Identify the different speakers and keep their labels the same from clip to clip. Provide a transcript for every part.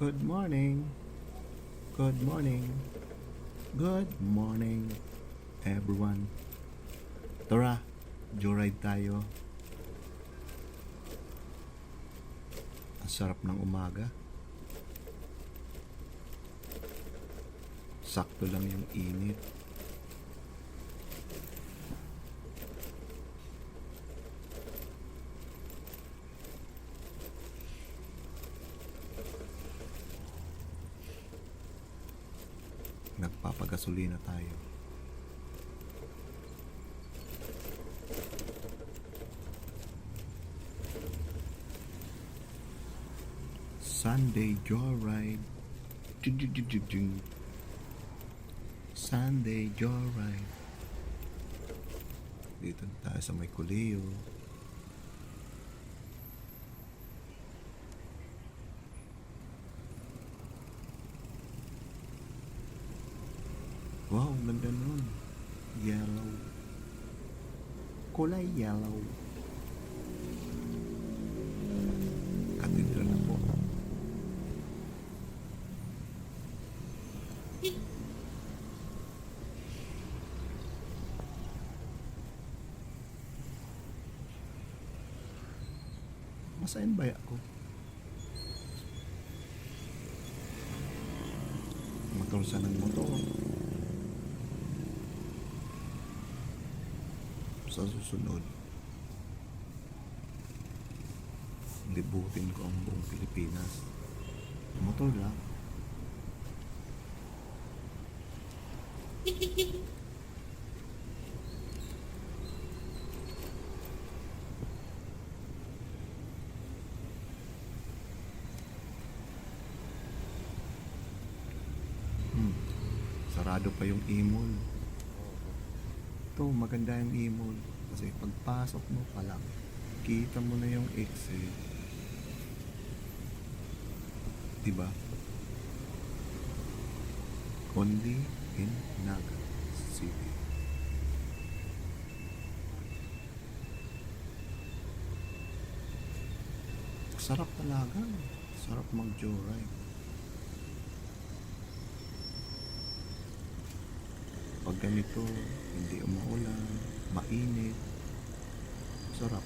Speaker 1: Good morning. Good morning. Good morning, everyone. Tara, joyride tayo. Ang sarap ng umaga. Sakto lang yung init. Nagpapagasolina tayo. Sunday joyride. Sunday joyride. Dito tayo sa may Kuliyo. Wow, ganda nun. Yellow. Kulay yellow. Katedral na po. Masain ba ako? Motor sa ng motor. Sa susunod, libutin ko ang buong Pilipinas. Motor lang. Sarado pa yung e-mall. Ito, maganda yung e-mall. Kasi pagpasok mo pa lang, kita mo na yung exit. Diba? Only in Naga City. Sarap talaga. Sarap mag-joyride. Pag ganito, hindi umuulan, mainit, sarap.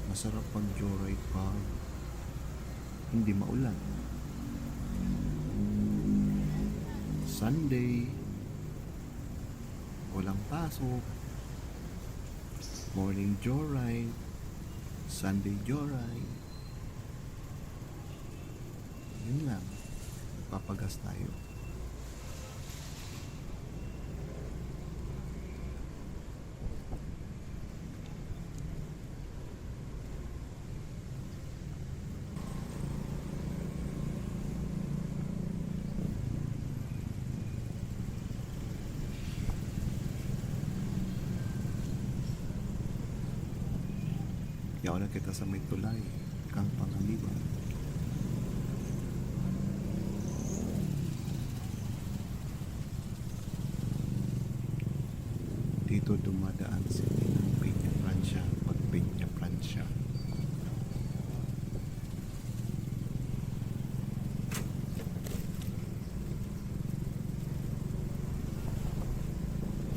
Speaker 1: Masarap pag joyride pag hindi maulan. Sunday, walang pasok, morning joyride, Sunday joyride. Yun lang, papagas tayo. Yaw na kita sa may tulay, kang pangaliban. Dito dumadaan si Ninang Peña Francia pag Peña Francia.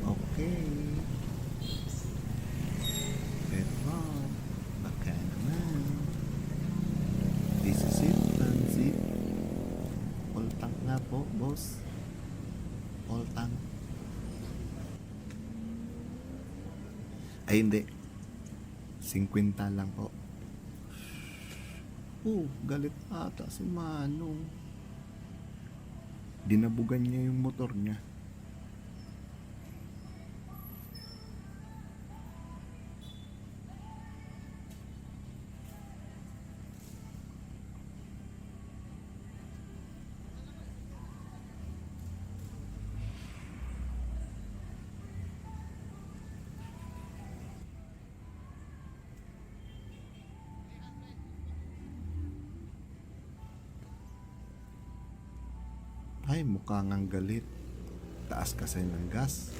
Speaker 1: Okay. Pedro, baka naman. This is it, transit. All tank nga po, boss. All tank. Ay hindi, 50 lang po. Galit ata si Manong. Dinabugan niya yung motor niya. Ay, mukha ngang galit. Taas kasi ng gas.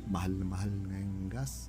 Speaker 1: Mahal na mahal nga yung gas.